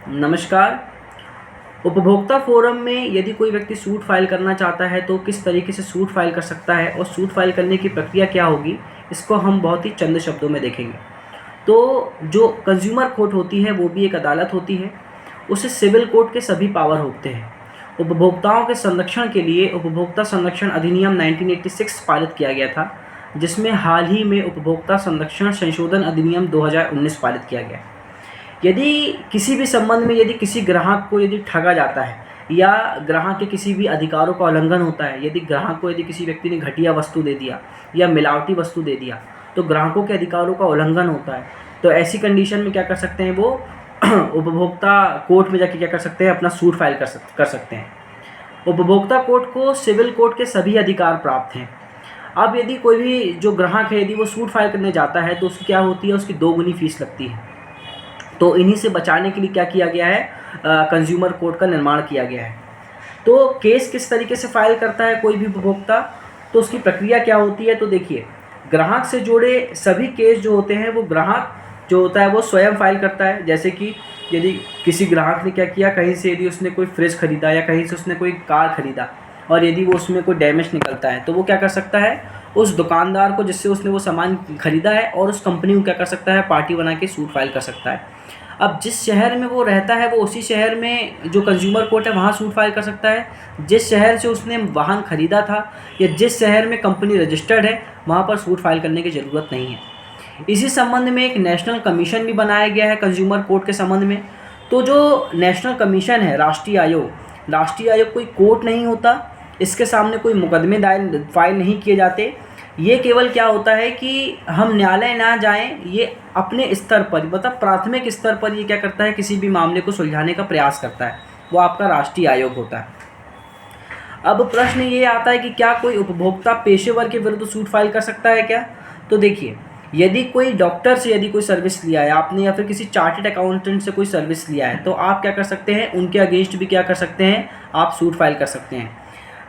नमस्कार। उपभोक्ता फोरम में यदि कोई व्यक्ति सूट फाइल करना चाहता है तो किस तरीके से सूट फाइल कर सकता है और सूट फाइल करने की प्रक्रिया क्या होगी, इसको हम बहुत ही चंद शब्दों में देखेंगे। तो जो कंज्यूमर कोर्ट होती है वो भी एक अदालत होती है। उसे सिविल कोर्ट के सभी पावर होते हैं। उपभोक्ताओं के संरक्षण के लिए उपभोक्ता संरक्षण अधिनियम 1986 पारित किया गया था, जिसमें हाल ही में उपभोक्ता संरक्षण संशोधन अधिनियम 2019 पारित किया गया। यदि किसी भी संबंध में यदि किसी ग्राहक को यदि ठगा जाता है या ग्राहक के किसी भी अधिकारों का उल्लंघन होता है, यदि ग्राहक को यदि किसी व्यक्ति ने घटिया वस्तु दे दिया या मिलावटी वस्तु दे दिया तो ग्राहकों के अधिकारों का उल्लंघन होता है। तो ऐसी कंडीशन में क्या कर सकते हैं वो उपभोक्ता कोर्ट में जाके क्या कर सकते हैं, अपना सूट फाइल कर सकते हैं। उपभोक्ता कोर्ट को सिविल कोर्ट के सभी अधिकार प्राप्त हैं। अब यदि कोई भी जो ग्राहक है यदि वो सूट फाइल करने जाता है तो उसकी क्या होती है, उसकी 2 गुनी फीस लगती है। तो इन्हीं से बचाने के लिए क्या किया गया है, कंज्यूमर कोर्ट का निर्माण किया गया है। तो केस किस तरीके से फाइल करता है कोई भी उपभोक्ता, तो उसकी प्रक्रिया क्या होती है। तो देखिए, ग्राहक से जुड़े सभी केस जो होते हैं वो ग्राहक जो होता है वो स्वयं फाइल करता है। जैसे कि यदि किसी ग्राहक ने क्या किया, कहीं से यदि उसने कोई फ्रिज खरीदा या कहीं से उसने कोई कार खरीदा और यदि वो उसमें कोई डैमेज निकलता है तो वो क्या कर सकता है, उस दुकानदार को जिससे उसने वो सामान खरीदा है और उस कंपनी को क्या कर सकता है, पार्टी बना के सूट फाइल कर सकता है। अब जिस शहर में वो रहता है वो उसी शहर में जो कंज्यूमर कोर्ट है वहाँ सूट फाइल कर सकता है। जिस शहर से उसने वाहन खरीदा था या जिस शहर में कंपनी रजिस्टर्ड है वहाँ पर सूट फाइल करने की ज़रूरत नहीं है। इसी संबंध में एक नेशनल कमीशन भी बनाया गया है कंज्यूमर कोर्ट के संबंध में। तो जो नेशनल कमीशन है, राष्ट्रीय आयोग कोई कोर्ट नहीं होता, इसके सामने कोई मुकदमे दायर फाइल नहीं किए जाते। ये केवल क्या होता है कि हम न्यायालय ना जाएं, ये अपने स्तर पर मतलब प्राथमिक स्तर पर ये क्या करता है, किसी भी मामले को सुलझाने का प्रयास करता है। वो आपका राष्ट्रीय आयोग होता है। अब प्रश्न ये आता है कि क्या कोई उपभोक्ता पेशेवर के विरुद्ध सूट फाइल कर सकता है क्या। तो देखिए, यदि कोई डॉक्टर से यदि कोई सर्विस लिया है आपने या फिर किसी चार्टेड अकाउंटेंट से कोई सर्विस लिया है तो आप क्या कर सकते हैं, उनके अगेंस्ट भी क्या कर सकते हैं, आप सूट फाइल कर सकते हैं।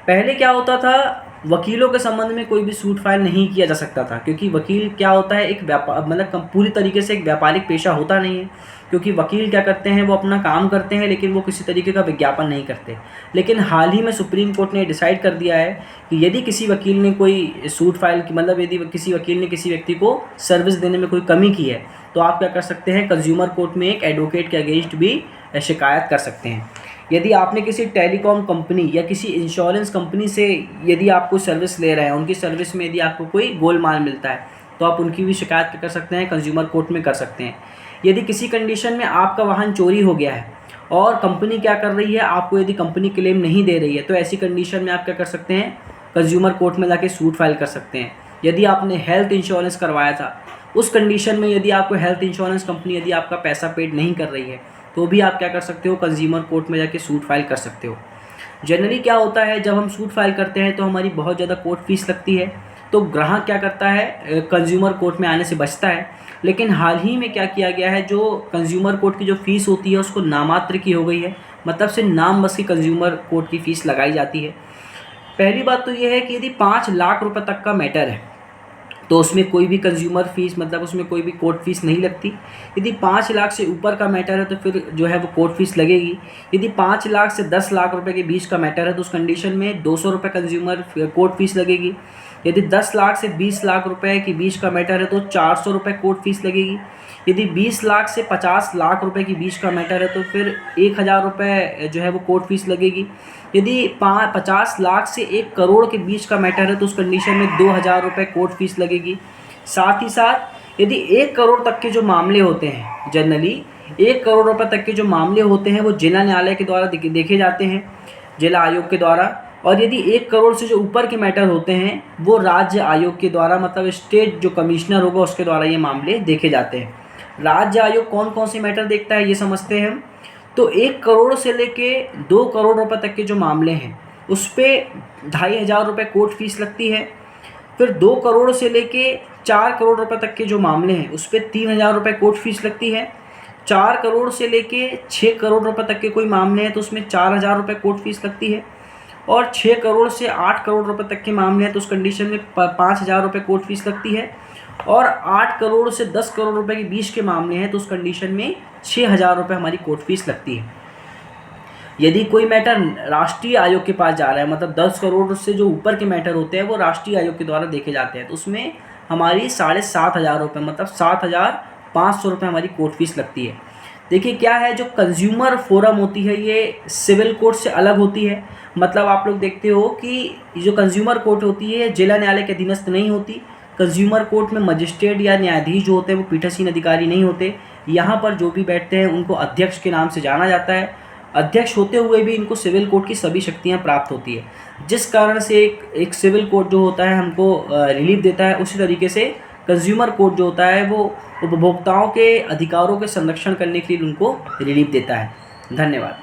पहले क्या होता था, वकीलों के संबंध में कोई भी सूट फाइल नहीं किया जा सकता था, क्योंकि वकील क्या होता है, एक व्यापार मतलब पूरी तरीके से एक व्यापारिक पेशा होता नहीं है। क्योंकि वकील क्या करते हैं, वो अपना काम करते हैं लेकिन वो किसी तरीके का विज्ञापन नहीं करते। लेकिन हाल ही में सुप्रीम कोर्ट ने डिसाइड कर दिया है कि यदि किसी वकील ने कोई सूट फाइल की मतलब यदि किसी वकील ने किसी व्यक्ति को सर्विस देने में कोई कमी की है तो आप क्या कर सकते हैं, कंज्यूमर कोर्ट में एक एडवोकेट के अगेंस्ट भी शिकायत कर सकते हैं। यदि आपने किसी टेलीकॉम कंपनी या किसी इंश्योरेंस कंपनी से यदि आप कोई सर्विस ले रहे हैं, उनकी सर्विस में यदि आपको कोई गोलमाल मिलता है तो आप उनकी भी शिकायत कर सकते हैं, कंज्यूमर कोर्ट में कर सकते हैं। यदि किसी कंडीशन में आपका वाहन चोरी हो गया है और कंपनी क्या कर रही है, आपको यदि कंपनी क्लेम नहीं दे रही है तो ऐसी कंडीशन में आप क्या कर सकते हैं, कंज्यूमर कोर्ट में जाके सूट फाइल कर सकते हैं। यदि आपने हेल्थ इंश्योरेंस करवाया था, उस कंडीशन में यदि आपको हेल्थ इंश्योरेंस कंपनी यदि आपका पैसा पेड नहीं कर रही है तो भी आप क्या कर सकते हो, कंज्यूमर कोर्ट में जाके सूट फाइल कर सकते हो। जनरली क्या होता है, जब हम सूट फाइल करते हैं तो हमारी बहुत ज़्यादा कोर्ट फीस लगती है, तो ग्राहक क्या करता है, कंज्यूमर कोर्ट में आने से बचता है। लेकिन हाल ही में क्या किया गया है, जो कंज्यूमर कोर्ट की जो फ़ीस होती है उसको नामात्र की हो गई है, मतलब सिर्फ नाम बस की कंज्यूमर कोर्ट की फ़ीस लगाई जाती है। पहली बात तो ये है कि यदि 5 लाख रुपये तक का मैटर है तो उसमें कोई भी कंज्यूमर फीस मतलब उसमें कोई भी कोर्ट फीस नहीं लगती। यदि 5 लाख से ऊपर का मैटर है तो फिर जो है वो कोर्ट फीस लगेगी। यदि 5 लाख से 10 लाख रुपए के बीच का मैटर है तो उस कंडीशन में 200 रुपये कंज्यूमर कोर्ट फीस लगेगी। यदि 10 लाख से 20 लाख रुपए के बीच का मैटर है तो 400 रुपये कोर्ट फीस लगेगी। यदि 20 लाख से 50 लाख रुपए के बीच का मैटर है तो फिर 1000 रुपये जो है वो कोर्ट फीस लगेगी। यदि 50 लाख से 1 करोड़ के बीच का मैटर है तो उस कंडीशन में 2000 रुपये कोर्ट फीस लगेगी। साथ ही साथ यदि 1 करोड़ तक के जो मामले होते हैं, जनरली 1 करोड़ रुपये तक के जो मामले होते हैं वो जिला न्यायालय के द्वारा देखे जाते हैं, जिला आयोग के द्वारा। और यदि 1 करोड़ से जो ऊपर के मैटर होते हैं वो राज्य आयोग के द्वारा मतलब स्टेट जो कमिश्नर होगा उसके द्वारा ये मामले देखे जाते हैं। राज्य आयोग कौन कौन से मैटर देखता है ये समझते हैं हम। तो 1 करोड़ से लेके 2 करोड़ रुपए तक के जो मामले हैं उस पर 2500 रुपये कोर्ट फीस लगती है। फिर 2 करोड़ से लेके 4 करोड़ रुपए तक के जो मामले हैं उस पर 3000 रुपये कोर्ट फीस लगती है। 4 करोड़ से लेके 6 करोड़ रुपए तक के कोई मामले हैं तो उसमें 4000 रुपये कोर्ट फीस लगती है। और 6 करोड़ से 8 करोड़ रुपए तक के मामले हैं तो उस कंडीशन में 5000 रुपये कोर्ट फीस लगती है। और 8 करोड़ से 10 करोड़ रुपए के बीच के मामले हैं तो उस कंडीशन में 6,000 रुपये हमारी कोर्ट फीस लगती है। यदि कोई मैटर राष्ट्रीय आयोग के पास जा रहा है, मतलब 10 करोड़ से जो ऊपर के मैटर होते हैं वो राष्ट्रीय आयोग के द्वारा देखे जाते हैं, तो उसमें हमारी 7,500 रुपये मतलब 7,500 रुपये हमारी कोर्ट फीस लगती है। देखिए क्या है, जो कंज्यूमर फोरम होती है ये सिविल कोर्ट से अलग होती है। मतलब आप लोग देखते हो कि जो कंज्यूमर कोर्ट होती है जिला न्यायालय के अधीनस्थ नहीं होती। कंज्यूमर कोर्ट में मजिस्ट्रेट या न्यायाधीश जो होते हैं वो पीठासीन अधिकारी नहीं होते। यहाँ पर जो भी बैठते हैं उनको अध्यक्ष के नाम से जाना जाता है। अध्यक्ष होते हुए भी इनको सिविल कोर्ट की सभी शक्तियाँ प्राप्त होती है, जिस कारण से एक सिविल कोर्ट जो होता है हमको रिलीफ देता है, उसी तरीके से कंज्यूमर कोर्ट जो होता है वो उपभोक्ताओं के अधिकारों के संरक्षण करने के लिए उनको रिलीफ देता है। धन्यवाद।